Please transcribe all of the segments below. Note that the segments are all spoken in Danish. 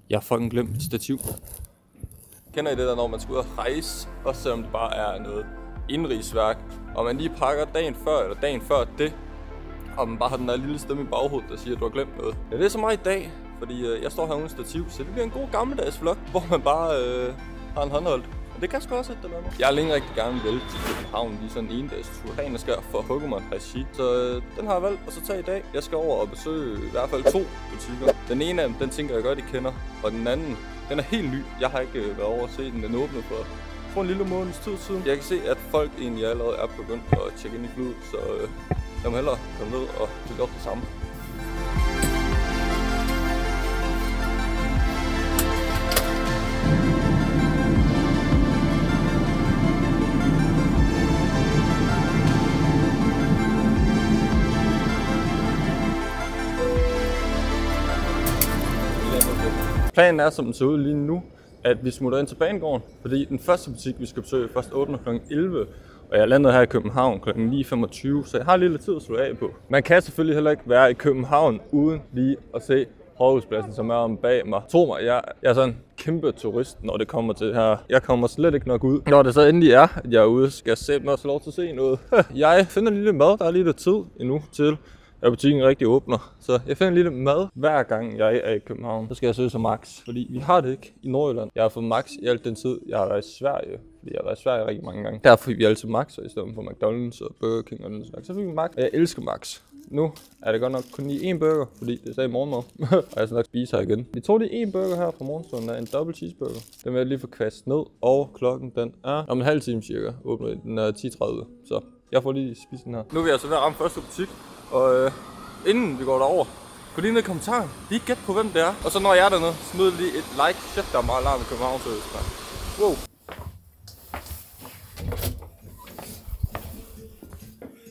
Jeg har fucking glemt stativ. Kender I det der, når man skal ud og rejse, også selvom det bare er noget indrigsværk, og man lige pakker dagen før eller dagen før det, og man bare har den der lille stemme i baghovedet, der siger, at du har glemt noget. Ja, det er så meget i dag, fordi jeg står her uden stativ, så det bliver en god gammeldags vlog, hvor man bare har en håndholdt. Og det kan sgu også et eller andet. Jeg har længe rigtig gerne vil til København lige sådan en dagstur, ren og skær for Pokémon-regi. Så den har jeg valgt at så tage i dag. Jeg skal over og besøge i hvert fald 2 butikker. Den ene af dem, den tænker jeg godt, I kender. Og den anden, den er helt ny. Jeg har ikke været over at se den. Den åbnede for en lille måneds tid siden. Jeg kan se, at folk egentlig allerede er begyndt at tjekke ind i flyet. Så jeg må hellere komme ned og tjekke op det samme. Planen er, som den ser ud lige nu, at vi smutter ind til banegården, fordi den første butik, vi skal besøge, først åbner kl. 11, og jeg landede her i København kl. 9.25, så jeg har lige lidt tid at slå af på. Man kan selvfølgelig heller ikke være i København uden lige at se Rådhuspladsen, som er om bag mig. Tro mig, jeg er sådan en kæmpe turist, når det kommer til her. Jeg kommer slet ikke nok ud. Når det så endelig er, at jeg er ude, skal jeg selv også lov til at se noget. Jeg finder lige lidt mad, der er lige lidt tid endnu til, at butikken rigtig åbner. Så jeg finder lidt mad hver gang jeg er i København. Så skal jeg søge som Max, fordi vi har det ikke i Nordjylland. Jeg har fået Max i alt den tid, jeg har været i Sverige. Fordi jeg har været i Sverige rigtig mange gange. Derfor fik vi altid Max, og i stedet for McDonald's og Burger King og den slags. Så fik vi Max, og jeg elsker Max. Nu er det godt nok kun lige 1 burger, fordi det er stadig morgenmad. Og jeg skal nok spise her igen. Vi tog lige 1 burger her fra morgenstunden, en double cheeseburger. Den vil jeg lige få kvast ned, og klokken den er om en halv time cirka. Åbner den er 10.30, så jeg får lige spise den her. Nu er vi altså ved at ramme første butik, og inden vi går derover, gå lige ned i kommentaren, lige gæt på hvem det er. Og så når jeg er dernede, smid lige et like. Shit, der er meget larm i København, så wow.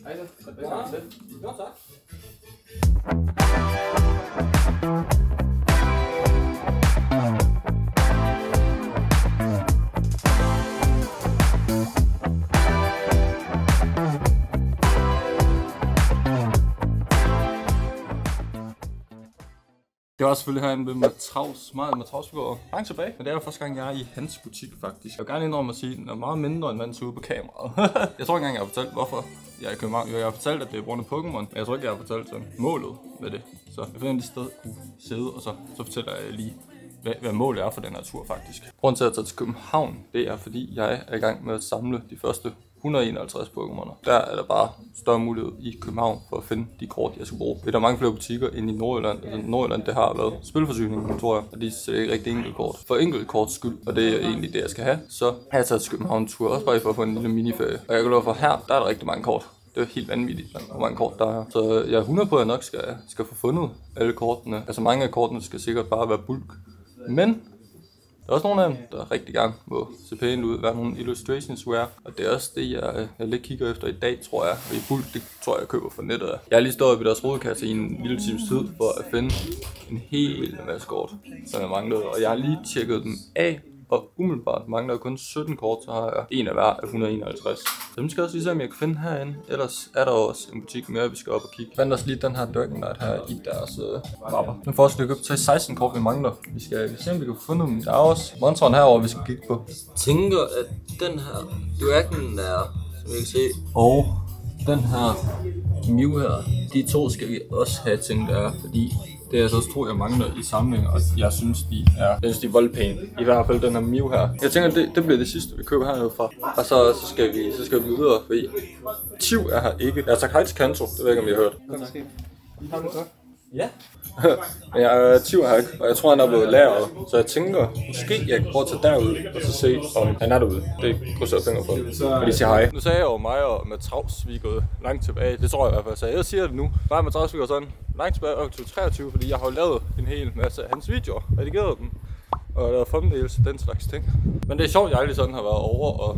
Hej så. Jo, tak. Det var selvfølgelig herinde ved Matraus, meget Matraus, vi går langt tilbage, men det er jo første gang, jeg er i hans butik faktisk. Jeg vil gerne indrømme at sige, at den er meget mindre, end man ser ud på kameraet. Jeg tror ikke engang, jeg har fortalt, hvorfor jeg er i København. Jeg har fortalt, at det er på grund af Pokémon, men jeg tror ikke, jeg har fortalt sådan målet med det. Så jeg finder et sted at kunne sidde, og så fortæller jeg lige, hvad målet er for den her tur faktisk. Grunden til at tage til København, det er fordi, jeg er i gang med at samle de første 151 Pokémoner. Der er der bare større mulighed i København for at finde de kort, jeg skal bruge. Der er mange flere butikker end i Nordjylland. Altså Nordjylland, det har været spilforsyningen, tror jeg, og de ser ikke rigtig enkeltkort. For enkeltkorts skyld, og det er egentlig det, jeg skal have. Så har jeg taget til København-tur, også bare for at få en lille miniferie. Og jeg kan love for, her, der er der rigtig mange kort. Det er helt vanvittigt, hvor mange kort der er. Så jeg er 100 på, at jeg nok skal få fundet alle kortene. Altså mange af kortene skal sikkert bare være bulk. Men der er også nogle af dem, der rigtig gerne må se pænt ud, være nogle illustrationsware. Og det er også det, jeg lidt kigger efter i dag, tror jeg. Og i bulk, det tror jeg køber fra nettet. Jeg har lige stået ved deres rodekasse i en lille times tid for at finde en hel masse kort, som jeg manglede. Og jeg har lige tjekket dem af, og umiddelbart mangler jeg kun 17 kort, så har jeg en af hver af 151. Så nu skal jeg også lige se, om jeg kan finde herinde. Ellers er der også en butik mere, vi skal op og kigge. Jeg fandt også lige den her Dragonite her i deres mapper. Nu får jeg også til 16 kort, vi mangler. Vi skal se, om vi kan få fundet dem. Der er også monsteren herovre, vi skal kigge på. Jeg tænker, at den her Dragon er, som jeg kan se, og den her Mew her, de to skal vi også have, tænkt er, fordi det er altså også 2, jeg mangler i samlingen, og jeg synes, de er voldpæne. I hvert fald den her Mew her. Jeg tænker, det bliver det sidste, vi køber hernedefra. Og så skal vi videre, fordi Tiv er her ikke. Jeg har sagt hej til Kanto, det ved jeg ikke, om I har hørt. Har du godt? Ja. Men Tiv er her ikke, og jeg tror, han er blevet lærer. Så jeg tænker, måske jeg kan prøve at tage derud, og så se, om han er derude. Det krydser jeg fingre for. Og de siger hej. Nu sagde jeg jo mig og Matraus, vi er gået langt tilbage. Det tror jeg i hvert fald. Så jeg siger det nu. Mig og Matraus, vi går sådan langt tilbage op til 2023, fordi jeg har jo lavet en hel masse af hans videoer. Redigeret dem. Og lavet thumbnails og den slags ting. Men det er sjovt, at jeg aldrig sådan har været over og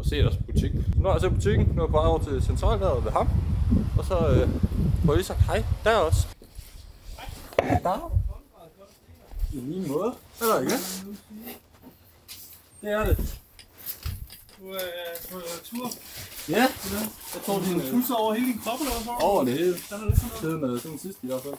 se deres butik. Nu har jeg set butikken. Nu er jeg bare over til centrallæret ved ham. Og så får jeg lige sagt hej der også. Der. I lige måde. Er der ikke? Det er det. Du er på tur? Ja. Jeg tror, du pulser over hele din krop eller hvad så? Over det hele. Sådan er det sådan noget. Siden sidst i hvert fald.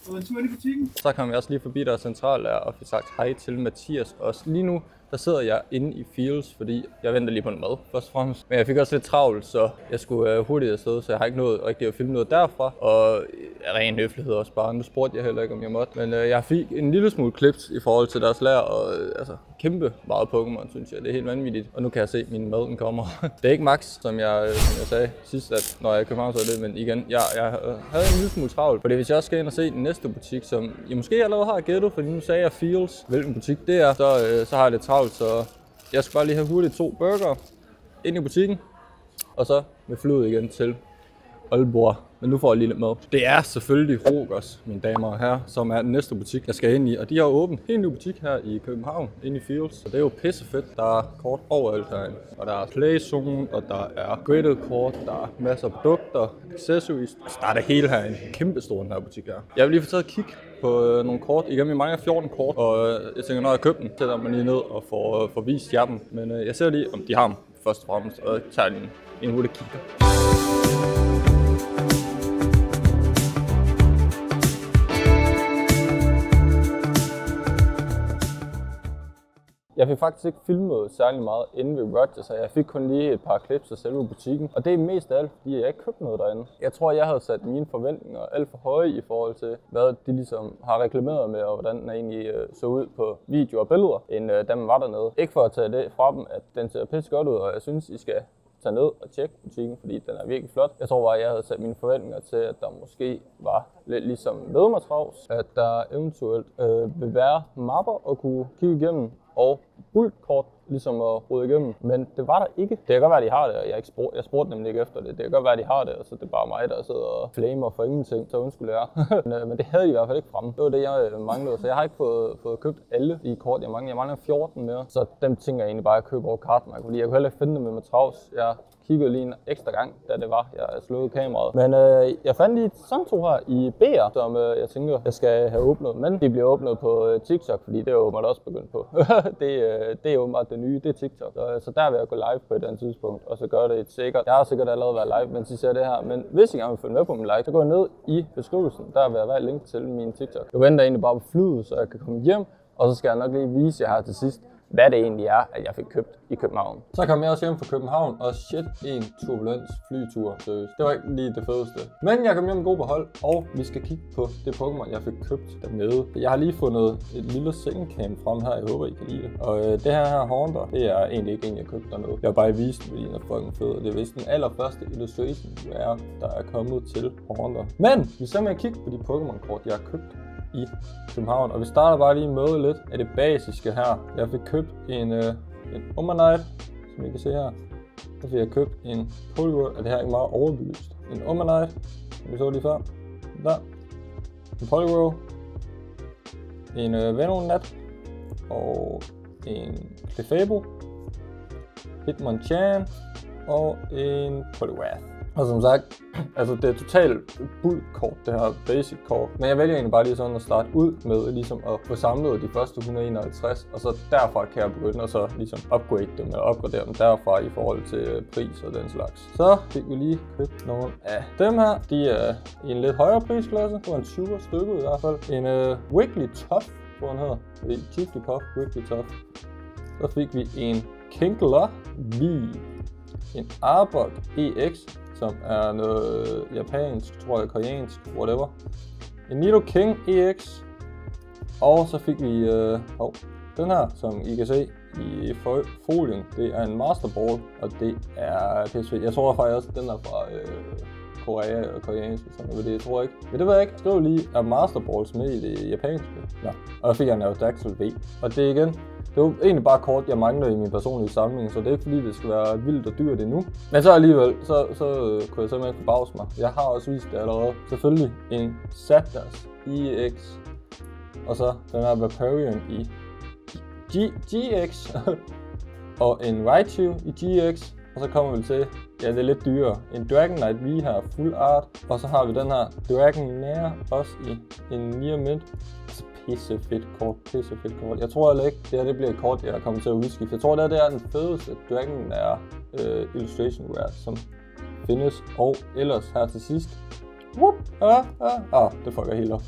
Og en tur ind i butikken. Så kom jeg også lige forbi der centrallærer og fik sagt hej til Mathias også. Lige nu der sidder jeg inde i Fields, fordi jeg venter lige på noget mad først og fremmest. Men jeg fik også lidt travlt, så jeg skulle hurtigt afsted, så jeg har ikke nået rigtig at filme noget derfra. Og ren høflighed også bare. Nu spurgte jeg heller ikke, om jeg måtte. Men jeg fik en lille smule clips i forhold til deres lærer, og altså kæmpe meget Pokémon, synes jeg. Det er helt vanvittigt. Og nu kan jeg se, at min mad den kommer. Det er ikke max, som jeg sagde sidst, at når jeg køber så det, men igen, jeg havde en lille smule travlt. Fordi hvis jeg også skal ind og se den næste butik, som I måske allerede har gættet, fordi nu sagde jeg Fields, hvilken butik det er, så har jeg det travlt, så jeg skal bare lige have hurtigt 2 burger ind i butikken, og så med flyet igen til Aalborg. Men nu får jeg lige lidt mad. Det er selvfølgelig Rogers, mine damer og herrer, som er den næste butik, jeg skal ind i. Og de har åbent en helt ny butik her i København, inde i Fields. Så det er jo pissefedt. Der er kort overalt herinde. Og der er playzone, og der er graded kort, der er masser af produkter, accessories. Så der er det hele herinde. Kæmpe stor den her butik her. Jeg vil lige få taget et kig på nogle kort. Igen, vi mangler 14 kort, og jeg tænker, når jeg køber dem, sætter man lige ned og får vist jer dem. Men jeg ser lige, om de har dem først og fremmest, og jeg tager lige en hurtig kigger. Jeg fik faktisk ikke filmet særlig meget inde ved Rogers, så jeg fik kun lige et par clips af selve butikken. Og det er mest af alt, fordi jeg ikke købte noget derinde. Jeg tror, jeg havde sat mine forventninger alt for høje i forhold til, hvad de ligesom har reklameret med, og hvordan den egentlig så ud på video og billeder, end da man var dernede. Ikke for at tage det fra dem, at den ser pisse godt ud, og jeg synes, I skal tage ned og tjekke butikken, fordi den er virkelig flot. Jeg tror bare, at jeg havde sat mine forventninger til, at der måske var lidt ligesom med Matravs, at der eventuelt vil være mapper at kunne kigge igennem, og bulkkort ligesom at rode igennem, men det var der ikke. Det kan godt være, at de har det, og jeg spurgte nemlig ikke efter det. Det kan godt være, at de har det, og så det er bare mig, der sidder og flamer for ingenting, så undskyld jeg. Men det havde de i hvert fald ikke fremme. Det var det, jeg manglede, så jeg har ikke fået købt alle de kort, jeg mangler. Jeg mangler 14 mere, så dem tænker jeg egentlig bare at købe over Cardmark, fordi jeg kunne heller ikke finde dem med Matravs. Jeg kiggede lige en ekstra gang, da det var, jeg slukkede kameraet. Men jeg fandt lige sådan 2 her i BR, som jeg tænker, jeg skal have åbnet. Men de bliver åbnet på TikTok, fordi det er åbenbart også begyndt på. det er åbenbart det nye, det er TikTok. Så der vil jeg gå live på et andet tidspunkt, og så gør det et sikkert. Jeg har sikkert allerede været live, mens I ser det her. Men hvis I gerne vil følge med på min live, så gå ned i beskrivelsen. Der vil jeg være link til min TikTok. Jeg venter egentlig bare på flyet, så jeg kan komme hjem. Og så skal jeg nok lige vise jer her til sidst, hvad det egentlig er, at jeg fik købt i København. Så kom jeg også hjem fra København, og shit, en turbulens flytur, seriøst. Det var ikke lige det fedeste. Men jeg kom hjem med god behold, og vi skal kigge på det Pokémon, jeg fik købt dernede. Jeg har lige fundet et lille sengecam frem her, jeg håber, I kan lide det. Og det her Haunter, det er egentlig ikke en, jeg købte dernede. Jeg har bare vist, fordi den er fucking fed. Det er vist den allerførste illustration, der er kommet til Haunter. Men vi ser med at kigge på de Pokémon-kort, jeg har købt i København, og vi starter bare lige med lidt af det basiske her. Jeg fik købt en Omanyte, som I kan se her. Så fik jeg købt en Poliwhirl, og det her er ikke meget overbelyst. En Omanyte, som vi så lige før. Der. En Poliwhirl. En Venonat. Og en Clefable. Hitmonchan. Og en Poliwrath. Og som sagt, altså det er totalt bulkkort, det her basic kort. Men jeg vælger egentlig bare lige sådan at starte ud med ligesom at få samlet de første 151, og så derfra kan jeg begynde at så ligesom upgrade dem eller opgradere dem derfra i forhold til pris og den slags. Så fik vi lige købt nogle af dem her. De er i en lidt højere prisklasse. Det var en 20 stykke i hvert fald. En Wigglytuff, tror han hedder. Jigglypuff, Wigglytuff. Så fik vi en Kinkler V. En Arbok EX, som er noget japansk, tror jeg, koreansk, whatever. En Nidoking EX. Og så fik vi den her, som I kan se i folien. Det er en Master Ball, og det er pissefedt. Jeg tror faktisk også, at den er fra Korea og koreansk, sådan noget, det tror jeg ikke. Men det ved jeg ikke. Skriv lige, er Master Balls med i det japanske? Ja. Og der fik jeg en Aerodactyl V. Og det igen, det var egentlig bare kort, jeg mangler i min personlige samling, så det er ikke fordi, det skal være vildt og dyrt endnu. Men så alligevel, så kunne jeg simpelthen forbavse mig. Jeg har også vist det allerede. Selvfølgelig en Zapdos EX, og så den her Vaporeon i GX, og en Raichu i GX, og så kommer vi til, ja, det er lidt dyrere, en Dragonite V her, full art, og så har vi den her Dragonair også i en Near Mint. Pissefedt kort, pissefedt kort. Jeg tror heller ikke, det bliver et kort, jeg kommer til at udskifte. Jeg tror, det er den fedeste Dragonair illustration rare, som findes. Og ellers her til sidst, Whoop. Det fucker helt op.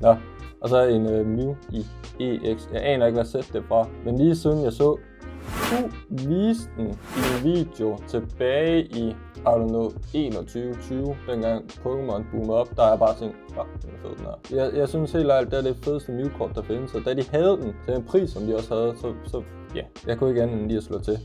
Nå. Og så en Mew i EX. Jeg aner ikke, hvad sæt det er fra. Men lige siden jeg så, du viste den i en video tilbage i, I don't know, 21-20, dengang Pokémon boomede op, der er jeg bare tænkt, den er fed den her. Jeg synes helt ærligt, det er det fedeste Mew-kort, der findes, og da de havde den til en pris, som de også havde, så ja, jeg kunne ikke andet end lige at slå til,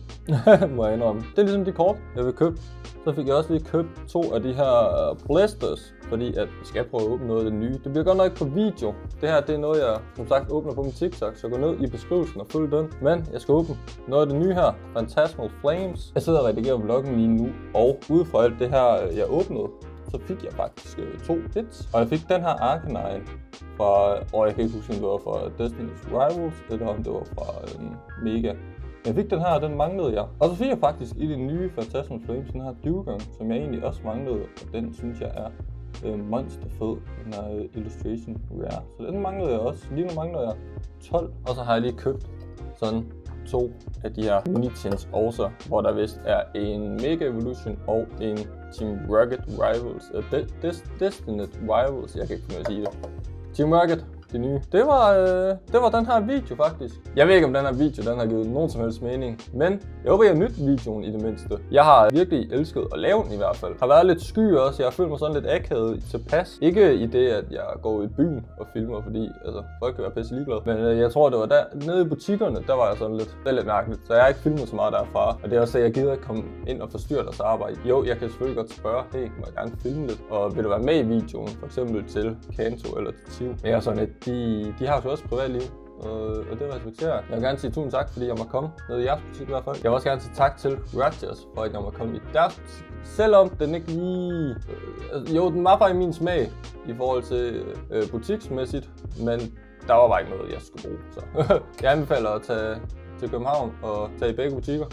må jeg indrømme. Det er ligesom de kort, jeg vil købe. Så fik jeg også lige købt 2 af de her blasters, fordi at vi skal prøve at åbne noget af det nye. Det bliver godt nok på video. Det her, det er noget, jeg som sagt åbner på min TikTok, så gå ned i beskrivelsen og følg den. Men jeg skal åbne noget af det nye her, Phantasmal Flames. Jeg sidder og redigerer vloggen lige nu, og ud fra alt det her, jeg åbnede, så fik jeg faktisk 2 hits. Og jeg fik den her Arcanine fra, jeg kan ikke huske, om det var fra Destiny's Rivals, eller om det var fra Mega. Jeg fik den her, og den manglede jeg. Og så fik jeg faktisk i det nye Phantasmal Flames den her Dewgong, som jeg egentlig også manglede, og den synes jeg er monsterfed. Den er Illustration Rare, så den manglede jeg også. Lige nu mangler jeg 12, og så har jeg lige købt sådan 2 af de her Unitins også, hvor der vist er en Mega Evolution og en Team Rocket Rivals. Destined Rivals, jeg kan ikke finde at sige det. Team Rocket, det nye. Det var den her video faktisk. Jeg ved ikke om den her video den har givet nogen som helst mening, men jeg håber jeg har nydt videoen i det mindste. Jeg har virkelig elsket at lave den i hvert fald. Har været lidt sky også, jeg har følt mig sådan lidt akavet tilpas. Ikke i det at jeg går ud i byen og filmer, fordi altså, folk kan være pisse ligeglade. Men jeg tror det var der, nede i butikkerne, der var jeg sådan lidt, det er lidt mærkeligt. Så jeg har ikke filmet så meget derfra. Og det er også at jeg gider ikke komme ind og forstyrre deres arbejde. Jo, jeg kan selvfølgelig godt spørge, hey, må jeg gerne filme lidt? Og vil du være med i videoen, for eksempel til Kanto eller til Tiv? Men jeg er sådan lidt, de har jo også privatliv, og det respekterer jeg. Jeg vil gerne sige tusind tak, fordi jeg må komme ned i jeres butik i hvert fald. Jeg vil også gerne sige tak til Ratchers, for at jeg må komme i deres butik. Selvom den ikke lige... jo, den var bare i min smag i forhold til butiksmæssigt, men der var bare ikke noget, jeg skulle bruge. Så jeg anbefaler at tage til København og tage i begge butikker.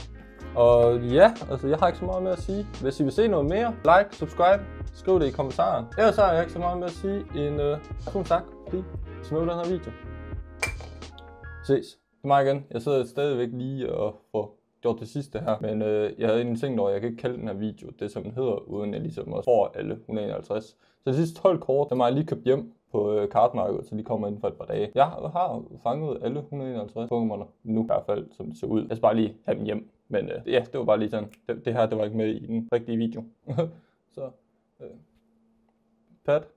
Og ja, altså jeg har ikke så meget mere at sige. Hvis I vil se noget mere, like, subscribe, skriv det i kommentaren. Ellers har jeg ikke så meget mere at sige end tusind tak, fordi I så med den her video. Ses. Det er mig igen. Jeg sidder stadigvæk lige og får gjort det sidste her. Men jeg havde en ting, hvor jeg kan ikke kalde den her video det, som den hedder, uden jeg ligesom også får alle 151. Så de sidste 12 kort, dem har jeg lige købt hjem på kartmarkedet, så de kommer inden for et par dage. Jeg har fanget alle 151 Pokémoner nu i hvert fald, som det ser ud. Jeg skal bare lige have dem hjem. Men ja, det var bare lige sådan. Det her, det var ikke med i den rigtige video. Så, pat.